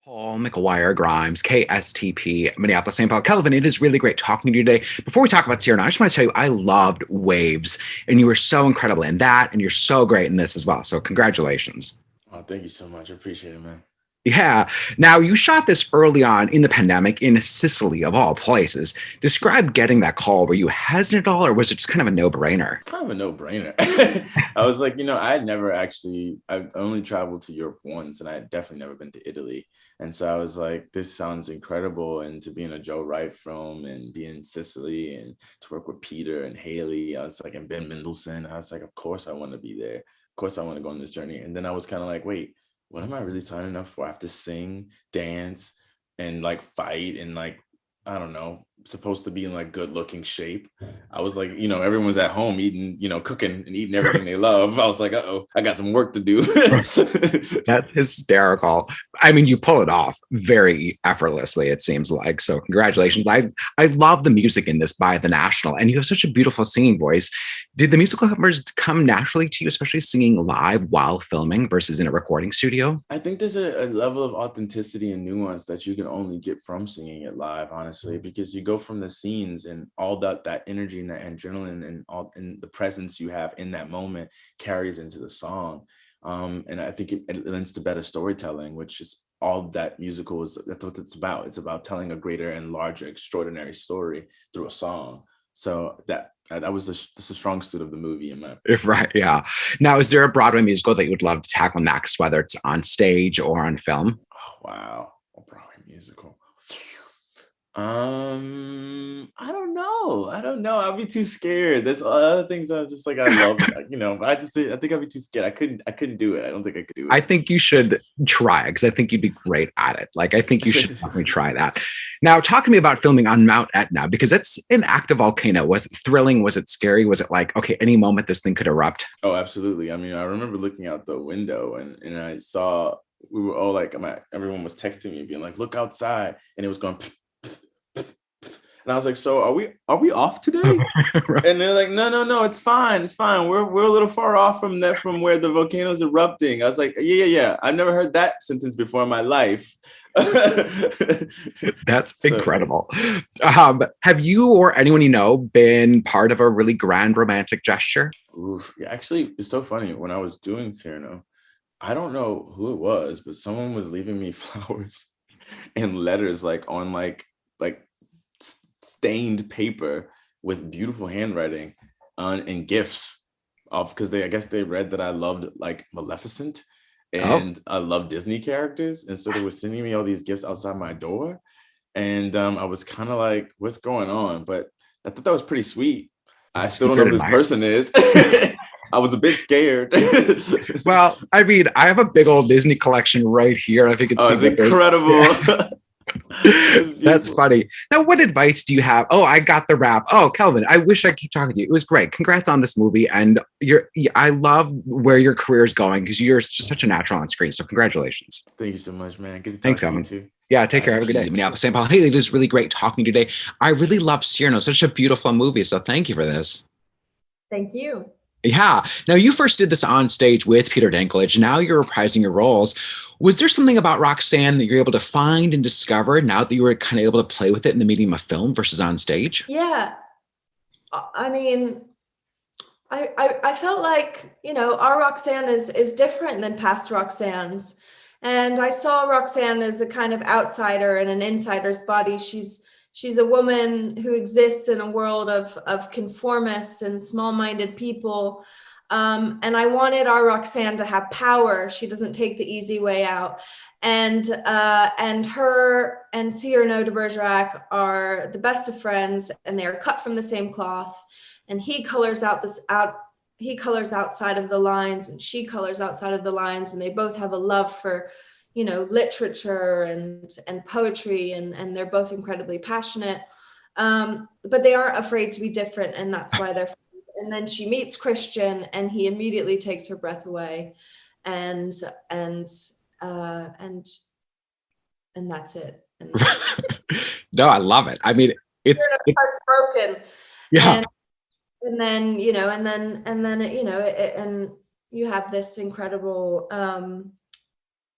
Paul McGuire Grimes, KSTP, Minneapolis, St. Paul. Kelvin, it is really great talking to you today. Before we talk about Cyrano, I just want to tell you I loved Waves, and you were so incredible in that, and you're so great in this as well. So congratulations. Oh, thank you so much. I appreciate it, man. Yeah. Now, you shot this early on in the pandemic in Sicily, of all places. Describe getting that call. Were you hesitant at all, or was it just kind of a no-brainer? Kind of a no-brainer. I was like, I had never actually, I've only traveled to Europe once, and I had definitely never been to Italy. And so I was like, this sounds incredible. And to be in a Joe Wright film and be in Sicily and to work with Peter and Haley, I was like, and Ben Mendelsohn, I was like, of course I want to be there. Of course I want to go on this journey. And then I was kind of like, wait, what am I really signing up for? I have to sing, dance, and like fight and like, I don't know, supposed to be in like good looking shape. I was like, everyone's at home eating, cooking and eating everything they love. I was like, uh-oh, I got some work to do. That's hysterical. I mean, you pull it off very effortlessly, it seems like. So congratulations. I love the music in this by The National, and you have such a beautiful singing voice. Did the musical numbers come naturally to you, especially singing live while filming versus in a recording studio? I think there's a level of authenticity and nuance that you can only get from singing it live, honestly, because you go from the scenes and all that energy and that adrenaline and all and the presence you have in that moment carries into the song. And I think it lends to better storytelling, which is all that musical is. That's what it's about. It's about telling a greater and larger, extraordinary story through a song. So that was the strong suit of the movie in my opinion. If right, yeah. Now, is there a Broadway musical that you would love to tackle next, whether it's on stage or on film? Oh wow, a Broadway musical. I don't know. I'd be too scared. There's other things that I'm just like I love. I think I'd be too scared. I couldn't do it. I don't think I could do I it. think you should try it because I think you'd be great at it. Like, I think you should definitely try that. Now, talk to me about filming on Mount Etna because it's an active volcano. Was it thrilling? Was it scary? Was it like, okay, any moment this thing could erupt? Oh, absolutely. I mean, I remember looking out the window and I saw we were all like, everyone was texting me, being like, "Look outside," and it was going. And I was like, "So are we off today?" Right. And they're like, "No, no, no, it's fine, it's fine. We're a little far off from where the volcano's erupting." I was like, "Yeah, yeah, yeah. I've never heard that sentence before in my life." That's So, incredible. Have you or anyone you know been part of a really grand romantic gesture? oof. Yeah, actually, it's so funny. When I was doing Cyrano, I don't know who it was, but someone was leaving me flowers and letters like on like stained paper with beautiful handwriting and gifts of because I guess they read that I loved like Maleficent Oh, and I love Disney characters, and so they were sending me all these gifts outside my door, and I was kind of like, "What's going on?" But I thought that was pretty sweet. I still don't know secret who this admirer. person is. I was a bit scared. Well, I mean, I have a big old Disney collection right here. If you could Oh, see it's that there's incredible. It's that's beautiful. funny. Now, what advice do you have? Oh, I got the wrap. Oh, Kelvin, I wish I could keep talking to you. It was great. Congrats on this movie. And I love where your career is going because you're just such a natural on screen. So congratulations. Thank you so much, man. Good to Thanks, talk to you Kelvin. too. Yeah, take All care. right. Have a good day. Minneapolis, St. Paul. Hey, it was really great talking to you today. I really love Cyrano. Such a beautiful movie. So thank you for this. Thank you. Yeah. Now, you first did this on stage with Peter Dinklage. Now you're reprising your roles. Was there something about Roxanne that you're able to find and discover now that you were kind of able to play with it in the medium of film versus on stage? Yeah. I mean, I felt like, our Roxanne is different than past Roxanne's. And I saw Roxanne as a kind of outsider in an insider's body. She's a woman who exists in a world of conformists and small-minded people. And I wanted our Roxanne to have power. She doesn't take the easy way out. And her and Cyrano de Bergerac are the best of friends, and they are cut from the same cloth. And he colors outside of the lines, and she colors outside of the lines, and they both have a love for literature and poetry, and they're both incredibly passionate, but they aren't afraid to be different, and that's why they're friends. And then she meets Christian, and he immediately takes her breath away, and and uh, and and that's it. And No, I love it. I mean, it's heart's broken, yeah. and and then and you have this incredible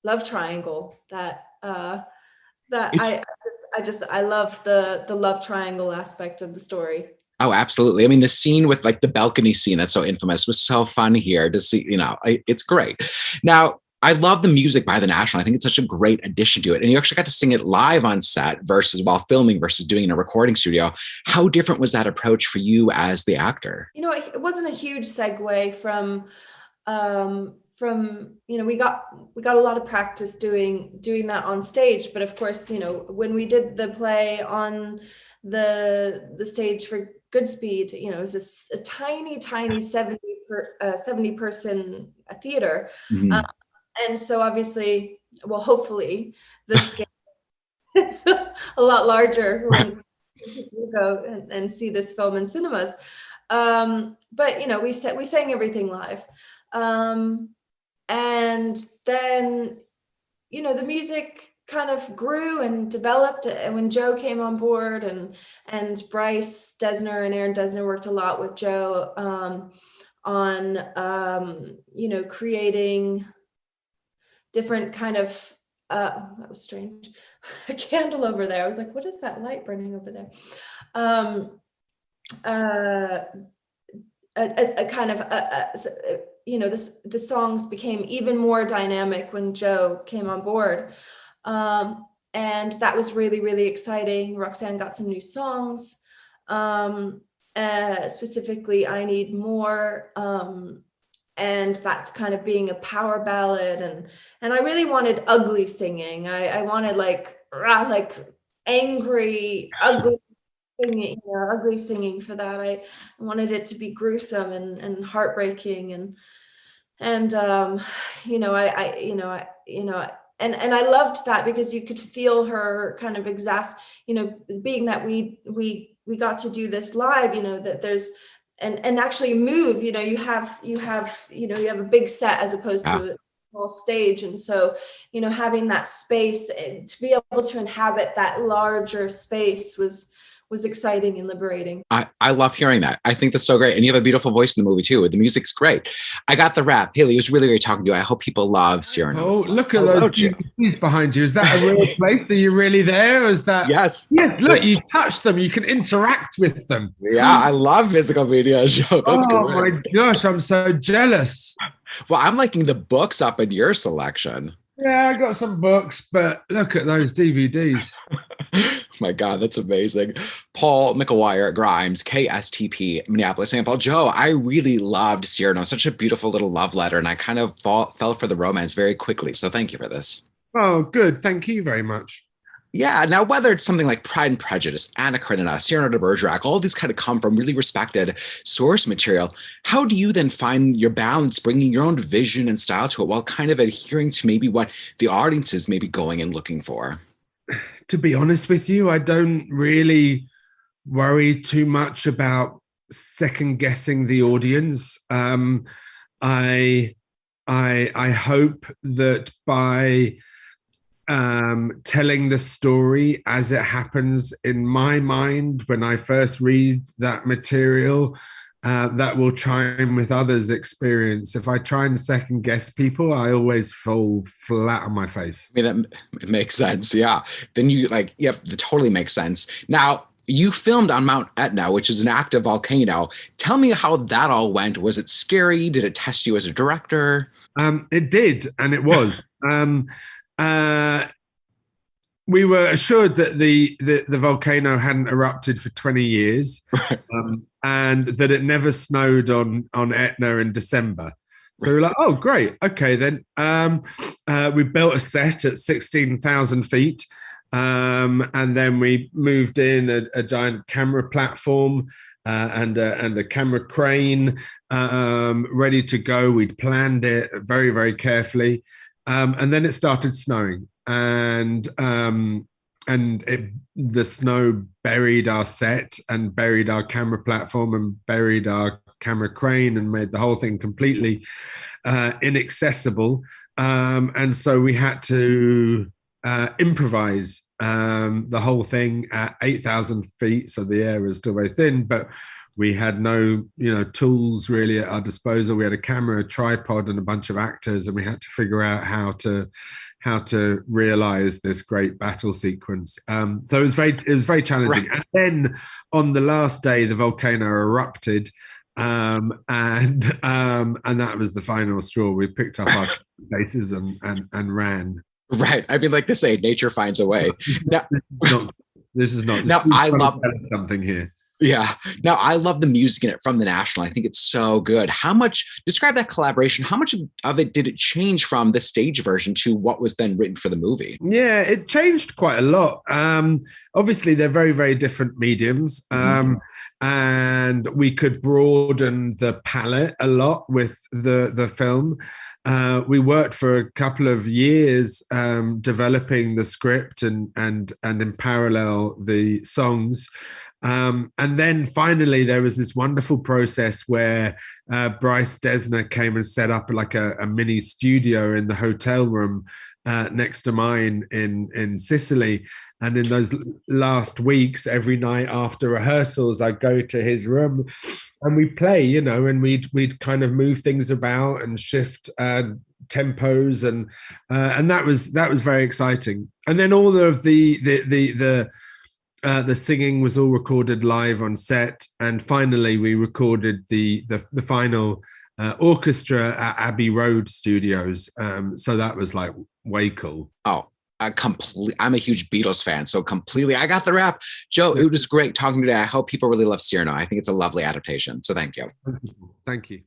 love triangle that that I love the love triangle aspect of the story. Oh, absolutely. I mean, the scene with like the balcony scene that's so infamous was so fun here to see, it's great. Now, I love the music by the National. I think it's such a great addition to it. And you actually got to sing it live on set versus while filming versus doing in a recording studio. How different was that approach for you as the actor? It wasn't a huge segue from we got a lot of practice doing that on stage, but of course, when we did the play on the stage for Goodspeed, it was a tiny 70 person theater. Mm-hmm. And so obviously, well, hopefully the scale is a lot larger when people go and see this film in cinemas. But we sang everything live. And then, the music kind of grew and developed, and when Joe came on board, and Bryce Dessner and Aaron Dessner worked a lot with Joe on creating different kind of that was strange. A candle over there. I was like, what is that light burning over there? A kind of the songs became even more dynamic when Joe came on board. And that was really, really exciting. Roxanne got some new songs, specifically I Need More. And that's kind of being a power ballad. And I really wanted ugly singing. I wanted like angry, ugly singing, ugly singing for that. I wanted it to be gruesome and heartbreaking. And I loved that because you could feel her kind of being that we got to do this live, that there's and actually move, you have a big set as opposed to a small stage. And so, having that space to be able to inhabit that larger space was exciting and liberating. I love hearing that. I think that's so great. And you have a beautiful voice in the movie too. The music's great. I got the rap. Haley, it was really great talking to you. I hope people love Cyrano. Oh, look at those DVDs behind you. Is that a real place? Are you really there? Or is that? Yes. Yeah, look, you touch them. You can interact with them. Yeah, I love physical videos. That's my gosh, I'm so jealous. Well, I'm liking the books up in your selection. Yeah, I got some books, but look at those DVDs. My God, that's amazing. Paul McElwire Grimes, KSTP, Minneapolis, St. Paul. Joe, I really loved Cyrano. Such a beautiful little love letter, and I kind of fell for the romance very quickly. So thank you for this. Oh, good. Thank you very much. Yeah. Now, whether it's something like Pride and Prejudice, Anna Karenina, Cyrano de Bergerac, all these kind of come from really respected source material. How do you then find your balance, bringing your own vision and style to it while kind of adhering to maybe what the audience is maybe going and looking for? To be honest with you, I don't really worry too much about second guessing the audience. I hope that by telling the story as it happens in my mind when I first read that material, that will chime with others' experience. If I try and second guess people, I always fall flat on my face. I mean, that makes sense. Yeah. Then yep, that totally makes sense. Now, you filmed on Mount Etna, which is an active volcano. Tell me how that all went. Was it scary? Did it test you as a director? It did, and it was. We were assured that the volcano hadn't erupted for 20 years, and that it never snowed on Etna in December. So we were like, oh, great. Okay, then. We built a set at 16,000 feet, and then we moved in a giant camera platform and a camera crane ready to go. We'd planned it very, very carefully. And then it started snowing, and the snow buried our set and buried our camera platform and buried our camera crane and made the whole thing completely inaccessible. And so we had to improvise the whole thing at 8,000 feet. So the air was still very thin, but We had no, tools really at our disposal. We had a camera, a tripod, and a bunch of actors, and we had to figure out how to realize this great battle sequence. So it was very challenging. Right. And then on the last day, the volcano erupted, and that was the final straw. We picked up our places and ran. Right. I mean, like they say, nature finds a way. Now, this is not. Now, I love something here. Yeah. Now, I love the music in it from the National. I think it's so good. Describe that collaboration. How much of it did it change from the stage version to what was then written for the movie? Yeah, it changed quite a lot. Obviously, they're very, very different mediums. And we could broaden the palette a lot with the film. We worked for a couple of years developing the script and in parallel the songs. And then finally, there was this wonderful process where Bryce Dessner came and set up like a mini studio in the hotel room next to mine in Sicily. And in those last weeks, every night after rehearsals, I'd go to his room and we'd play, and we'd kind of move things about and shift tempos, and that was very exciting. And then all of the singing was all recorded live on set, and finally we recorded the final orchestra at Abbey Road Studios. So that was like way cool. Oh, I'm a huge Beatles fan, so completely I got the rap. Joe, it was great talking today. I hope people really love Cyrano. I think it's a lovely adaptation. So thank you. Thank you.